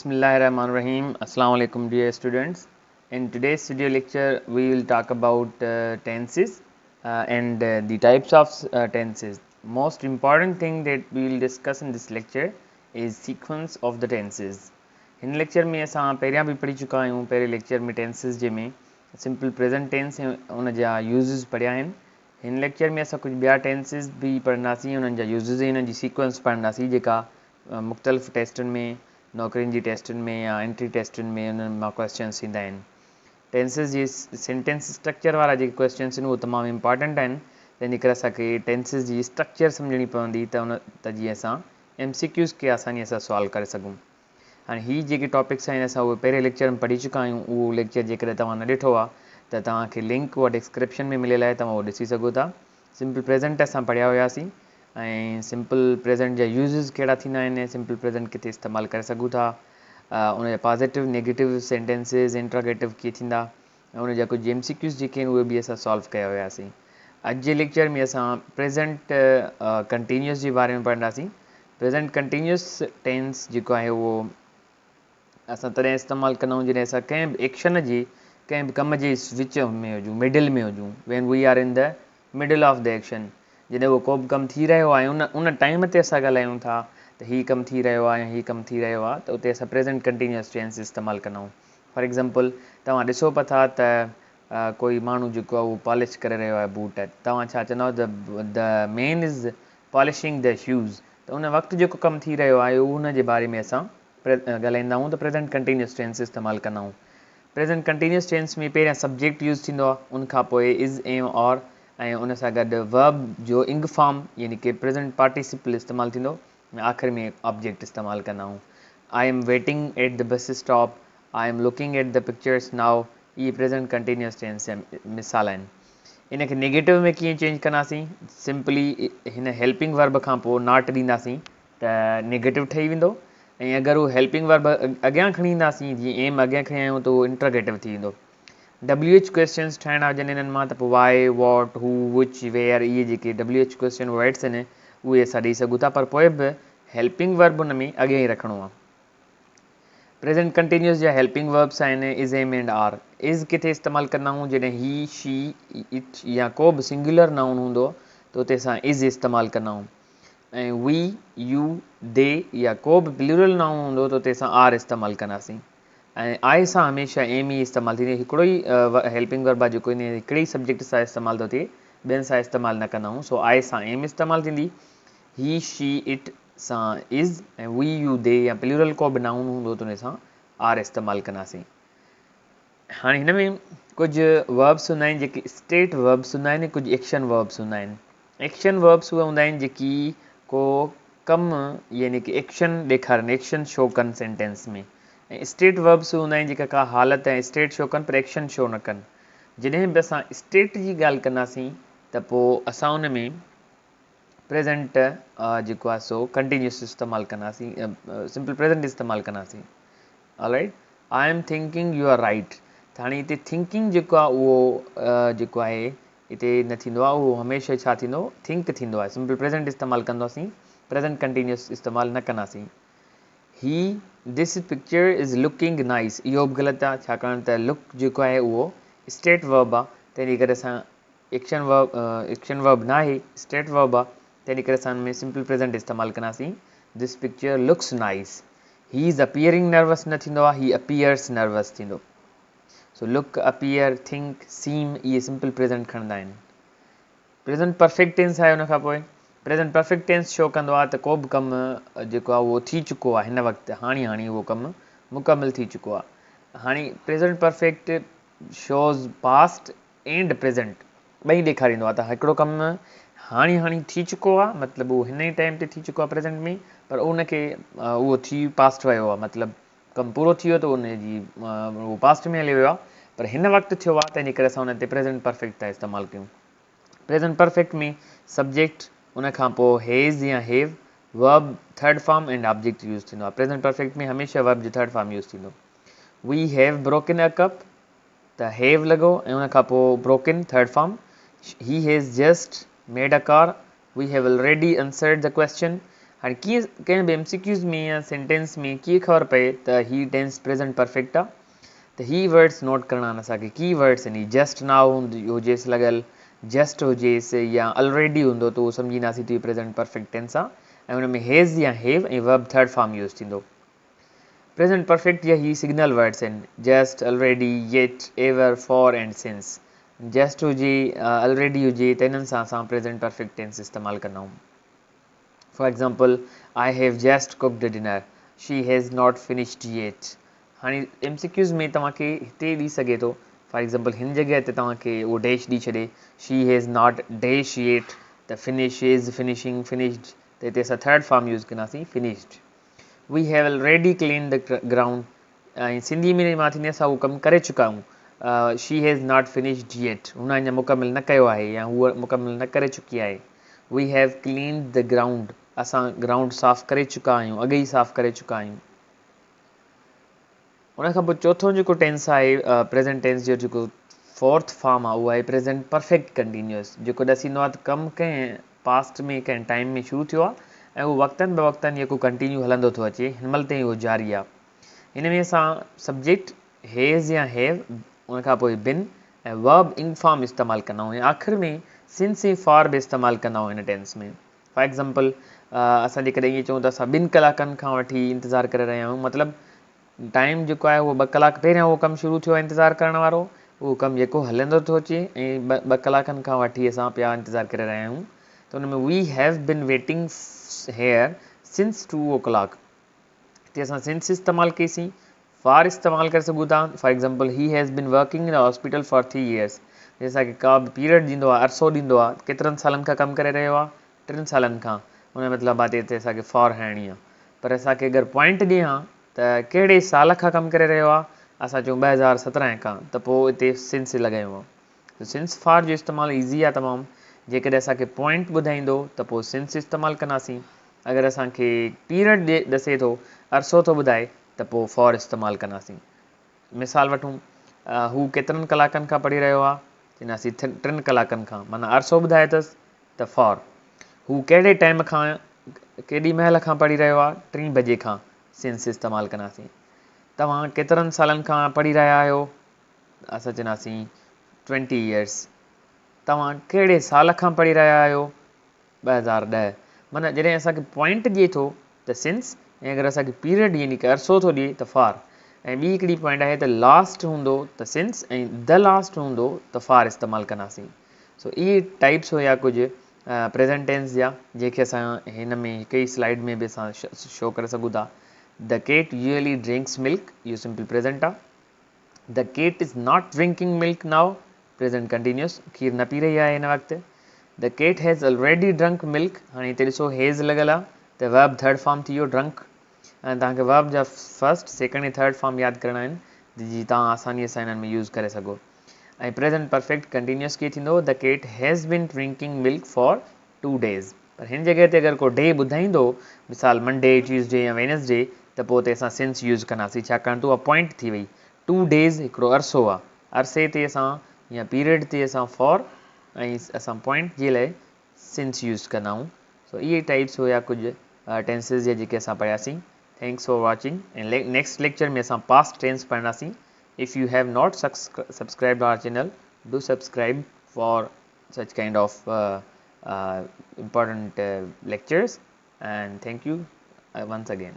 Bismillahirrahmanirrahim. Assalamu alaikum dear students. In today's video lecture we will talk about tenses and the types of tenses. Most important thing that we will discuss in this lecture is sequence of the tenses. In lecture में असां पहिरियां भी पढ़ी चुका आहियूं पहिरें lecture में tenses जे में simple present tense ऐं उन जा uses पढ़िया आहिनि. हिन lecture में असां कुझु ॿिया tenses भी पढ़ंदासीं उन्हनि जा uses ऐं उन्हनि जी sequence पढ़ंदासीं जेका मुख़्तलिफ़ टेस्टुनि में नौकरियुनि जी टेस्टुनि में या एंट्री टेस्टुनि में उन्हनि मां क्वेश्चन्स ईंदा आहिनि. टेंसिस जी सेंटेंस स्ट्रक्चर वारा जेके क्वेश्चन्स आहिनि उहे तमामु इम्पॉर्टेंट आहिनि तंहिंजे करे असांखे टेंसिस जी स्ट्रक्चर सम्झणी पवंदी त जीअं असां MCQs खे आसानीअ सां सॉल्व करे सघूं. हाणे हीअ जेके टॉपिक्स आहिनि असां उहे पहिरें लेक्चर में पढ़ी चुका आहियूं. उहो लेक्चर जेकॾहिं तव्हां न ॾिठो आहे त तव्हांखे लिंक उहा डिस्क्रिप्शन में मिलियल आहे, तव्हां उहो ॾिसी सघो था. सिंपल प्रेज़ेंट असां पढ़िया हुयासीं ऐं सिंपल प्रेज़ेंट जा यूज़िस कहिड़ा थींदा आहिनि, सिंपल प्रेज़ेंट किथे इस्तेमालु करे सघूं था, उन जा पॉज़िटिव नेगेटिव सेंटेंसिस इंट्रोगेटिव कीअं थींदा ऐं उन जा कुझु MCQs जेके आहिनि उहे बि असां सॉल्व कया हुयासीं. अॼु जे लेक्चर में असां प्रेज़ेंट कंटिन्यूअस जे बारे में पढ़ंदासीं. प्रेज़ेंट कंटिन्यूअस टेंस जेको आहे उहो असां तॾहिं इस्तेमालु कंदा आहियूं जॾहिं असां कंहिं बि एक्शन जे कंहिं बि कम जे विच में हुजूं, मिडिल में हुजूं, when we are in the middle of the action. जॾहिं उहो को बि कमु थी रहियो आहे उन टाइम ते असां ॻाल्हायूं था त हीअ कमु थी रहियो आहे या हीअ कमु थी रहियो आहे त उते असां प्रेज़ेंट कंटिन्यूअस टेंस इस्तेमालु कंदा आहियूं. फॉर एग्ज़ाम्पल तव्हां ॾिसो पिया था त कोई माण्हू जेको आहे उहो पॉलिश करे रहियो आहे बूट, तव्हां छा चवंदव the main is polishing the shoes. त उन वक़्तु जेको कमु थी रहियो आहे उन जे बारे में असां ॻाल्हाईंदा आहियूं त प्रेज़ेंट कंटिन्यूअस टेंस इस्तेमालु कंदा आहियूं. प्रेज़ेंट कंटिन्यूअस टेंस में पहिरियां सब्जेक्ट यूज़ थींदो आहे, उनखां पोइ इज़ एम और ऐं उन सां गॾु वर्ब जो इंग फॉर्म यानी कि प्रेज़ेंट पार्टिसिपल इस्तेमालु थींदो ऐं आख़िर में ऑब्जेक्ट इस्तेमालु कंदा आहियूं. I am waiting at the bus stop, I am looking at the pictures now. इहे प्रेज़ेंट कंटिन्यूअस टेंस जा मिसाल आहिनि. इन खे नेगेटिव में कीअं चेंज कंदासीं? सिंपली हिन हेल्पिंग वर्ब खां पोइ नॉट ॾींदासीं त नेगेटिव ठही वेंदो ऐं अगरि उहो हेल्पिंग वर्ब अॻियां खणी ईंदासीं, जीअं एम अॻियां खणी आहियूं त उहो इंट्रोगेटिव थी वेंदो. WH क्वेश्चन्स ठाहिणा हुजनि इन्हनि मां त पोइ वाई, वॉट, हू, विच, वेयर, इहे जेके WH क्वेश्चन वर्ड्स आहिनि उहे असां ॾेई सघूं था, पर पोइ बि हेल्पिंग वर्ब उन में अॻियां ई रखिणो आहे. प्रेज़ेंट कंटिन्यूअस जा हेल्पिंग वर्ब्स आहिनि is, am and are. Is किथे इस्तेमालु कंदा आहियूं? जॾहिं ही, शी, इट या को बि सिंगुलर नाउन हूंदो त उते असां इज़ इस्तेमालु कंदा आहियूं. ऐं वी, यू, दे या को बि प्लूरल नाउन हूंदो त उते असां आर इस्तेमालु कंदासीं. ऐं आई सां हमेशह एम ई इस्तेमालु थींदी. हिकिड़ो ई हेल्पिंग वर्ब आहे जेको इन हिकिड़े ई सब्जेक्ट सां इस्तेमालु थो थिए, ॿियनि सां इस्तेमालु न कंदा आहियूं. सो आई सां एम इस्तेमालु थींदी, ही, शी, इट सां इज़, ऐं वी, यू, दे या प्लूरल को बि नाउन हूंदो त उन सां आर इस्तेमालु कंदासीं. हाणे हिन में कुझु वर्ब्स हूंदा आहिनि जेके स्टेट वर्ब्स हूंदा आहिनि, कुझु एक्शन वर्ब्स हूंदा आहिनि. एक्शन वर्ब्स उहे हूंदा आहिनि जेकी को कमु यानी कि एक्शन ॾेखारनि, एक्शन शो कनि सेंटेंस में. ऐं स्टेट वर्ब्स हूंदा आहिनि जेका का हालत ऐं स्टेट शो कनि पर एक्शन शो न कनि. जॾहिं बि असां स्टेट जी ॻाल्हि कंदासीं त पोइ असां उन में प्रेज़ेंट जेको आहे सो कंटिन्यूअस इस्तेमालु कंदासीं, सिंपल प्रेज़ेंट इस्तेमालु कंदासीं. Alright, I am thinking you are right. त हाणे हिते थिंकिंग जेको आहे उहो जेको आहे हिते न थींदो आहे, उहो हमेशह छा थींदो? थिंक थींदो आहे. सिंपल प्रेज़ेंट इस्तेमालु कंदासीं, प्रेज़ेंट कंटिन्यूअस इस्तेमालु न कंदासीं. ही, this picture is looking nice. इहो बि ग़लति आहे छाकाणि त लुक जेको आहे उहो स्टेट वर्ब आहे, तंहिंजे करे असां एक्शन वर्ब न आहे, स्टेट वर्ब आहे, तंहिंजे करे असां में सिंपल प्रेज़ेंट इस्तेमालु कंदासीं. This picture looks nice. He is appearing nervous न थींदो आहे, ही अपीयर्स नर्वस थींदो. सो लुक, अपीयर, थिंक, सीम इहे सिंपल प्रेज़ेंट खणंदा आहिनि. प्रेज़ेंट परफेक्ट टेंस आहे. उन खां पोइ प्रेज़ेंट परफेक्ट टेंस शो कंदो आहे त को बि कमु जेको आहे उहो थी चुको आहे हिन वक़्तु, हाणे उहो कमु मुकमिल थी चुको आहे. हाणे present perfect shows past and present ॿई ॾेखारींदो आहे. त हिकिड़ो कमु हाणे थी चुको आहे, मतिलबु उहो हिन ई टाइम ते थी चुको आहे प्रेज़ेंट में, पर उनखे उहो थी पास्ट वियो आहे, मतिलबु कमु पूरो थी वियो त उनजी उहो पास्ट में हली वियो आहे, पर हिन वक़्तु थियो आहे, तंहिंजे करे असां उन ते प्रेज़ेंट परफेक्ट था इस्तेमालु कयूं. प्रेज़ेंट परफेक्ट में सब्जेक्ट, उन खां पोइ हेज़ या have, verb third form and object use थींदो आहे. प्रेज़ेंट परफेक्ट में हमेशह वर्ब जो थर्ड फॉर्म यूज़ थींदो. We have broken a cup, त हैव लॻो ऐं उन खां पोइ broken third form. He has just made a car, we have already answered the question. हाणे कीअं कंहिं बि MCQs में या सेंटेंस में कीअं ख़बर पए त ही टेंस प्रेज़ेंट परफेक्ट आहे, त ही वर्ड्स नोट करणा आहिनि असांखे। की वर्ड्स आहिनि, जस्ट नाउ हुजेसि लॻल, जस्ट हुजेसि या ऑलरेडी हूंदो त उहो सम्झींदासीं त प्रेज़ेंट परफेक्ट टेंस आहे, ऐं हुन में हेज़ या हेव ऐं वर्ब थर्ड फॉर्म यूज़ थींदो। प्रेज़ेंट परफेक्ट जा ही सिग्नल वर्ड्स आहिनि, just, already, yet, ever, for and since. Just हुजे, ऑलरेडी हुजे, त इन्हनि सां असां प्रेज़ेंट परफेक्ट टेंस इस्तेमालु कंदा आहियूं। For example, I have just cooked dinner, she has not finished yet. हाणे MCQs में तव्हांखे हिते ॾेई सघे थो, फॉर एग्ज़ाम्पल हिन जॻह ते तव्हांखे उहो डैश ॾेई छॾे, she has not dash yet, त फिनिश, इज़, फिनिशिंग, फिनिश्ड, त हिते असां थर्ड फॉर्म यूज़ कंदासीं finished. We have already clean the ground, ऐं सिंधी में मां थींदी असां उहो कमु करे चुका आहियूं। She has not finished yet, हुन अञा मुकमिल न कयो आहे या हूअ मुकमिल न करे चुकी आहे। We have clean the ground, असां ग्राउंड साफ़ु करे चुका आहियूं, अॻे ई साफ़ु करे चुका आहियूं। उन खां पोइ चोथों जेको टेंस आहे प्रेज़ेंट टेंस जो जेको फोर्थ फॉर्म आहे, उहो आहे प्रेज़ेंट परफेक्ट कंटिन्यूअस, जेको ॾसींदो आहे त कमु कंहिं पास्ट में कंहिं टाइम में शुरू थियो आहे ऐं उहो वक़्तनि ब वक़्तनि जेको कंटिन्यू हलंदो थो अचे, हिन महिल ताईं उहो जारी आहे। हिन में असां सब्जेक्ट हेज़ या हेव, उन खां पोइ बिन ऐं वर्ब इन फॉर्म इस्तेमालु कंदा आहियूं, ऐं आख़िर में सिंस ऐं फॉर बि इस्तेमालु कंदा आहियूं हिन टेंस में। फॉर एग्ज़ाम्पल, असां जेकॾहिं ईअं चऊं त असां 2 कलाकनि खां वठी इंतज़ारु करे रहिया आहियूं, मतिलबु टाइम जेको आहे उहो 2 कलाक पहिरियां उहो कमु शुरू थियो आहे इंतज़ारु करण वारो, उहो कमु जेको हलंदो थो अचे ऐं 2 कलाकनि खां वठी असां पिया इंतज़ारु करे रहिया आहियूं, त हुन में we have been waiting here since 2 o'clock। हिते असां सिंस इस्तेमालु कईसीं, फॉर इस्तेमालु करे सघूं था। For example, he has been working in the hospital for 3 years। असांखे का बि पीरियड ॾींदो आहे, अरसो ॾींदो आहे, केतिरनि सालनि खां कमु करे रहियो आहे, 3 सालनि खां, हुन जो मतिलबु आहे त हिते असांखे फॉर हणणी आहे। पर असांखे अगरि पॉइंट ॾिए हा त कहिड़े साल खां कमु करे रहियो आहे, असां चऊं 2017 खां, त पोइ हिते सिंस लॻायूं आहे। त सिंस फॉर जो इस्तेमालु ईज़ी आहे तमामु। जेकॾहिं असांखे पॉइंट ॿुधाईंदो त पोइ सिंस इस्तेमालु कंदासीं, अगरि असांखे पीरियड ॾसे थो, अरसो थो ॿुधाए, त पोइ फॉर इस्तेमालु कंदासीं। मिसाल वठूं, हू केतिरनि कलाकनि खां पढ़ी रहियो आहे, चवंदासीं 3 कलाकनि खां, माना अरसो ॿुधाए अथसि त फॉर। हू कहिड़े टाइम खां, केॾी महिल खां पढ़ी रहियो आहे, 3 बजे खां, सिंस इस्तेमालु कंदासीं। तव्हां केतिरनि सालनि खां पढ़ी रहिया आहियो, असां चवंदासीं 20 years। तव्हां कहिड़े साल खां पढ़ी रहिया आहियो, 2010। माना जॾहिं असांखे पॉइंट ॾिए थो त सिंस, ऐं अगरि असांखे पीरियड यानी कि अरसो थो ॾिए त फॉर। ऐं ॿी हिकिड़ी पॉइंट आहे त लास्ट हूंदो त सिंस ऐं द लास्ट हूंदो त फॉर इस्तेमालु कंदासीं। सो इहे टाइप्स हुया कुझु प्रेज़ेंट टेंस जा, जंहिंखे असां हिन में हिकु ई स्लाइड में बि असां शो करे सघूं था। The cat usually drinks milk, इहो सिंपल प्रेज़ेंट आहे। The cat is not drinking milk now, present continuous, खीर न पी रही आहे हिन वक़्तु। The cat has already drunk milk, हाणे हिते ॾिसो हेज़ लॻल आहे, त वर्ब थर्ड फॉर्म थी वियो ड्रंक। ऐं तव्हांखे वर्ब जा फर्स्ट, सेकेंड ऐं थर्ड फॉर्म यादि करणा आहिनि, जीअं तव्हां आसानीअ सां हिननि में यूज़ करे सघो। ऐं प्रेज़ेंट परफेक्ट कंटिन्यूअस कीअं थींदो, the cat has been drinking milk for 2 days। पर हिन जॻह ते अगरि को डे ॿुधाईंदो, मिसाल मंडे, ट्यूसडे या वेनसडे, त पोइ ते असां सिंस यूज़ कंदासीं, छाकाणि त उहा पॉइंट थी वई। 2 days हिकिड़ो अरसो आहे, अरसे ते असां या पीरियड ते असां फॉर ऐं असां पॉइंट जे लाइ सिंस यूज़ कंदा आहियूं। सो इहे टाइप्स हुया कुझु टेंसिस जे जेके असां पढ़ियासीं। Thanks for watching, and next lecture में असां past tense पढ़ंदासीं। If you have not subscribed our channel, do subscribe for such kind of important lectures, and thank you once again.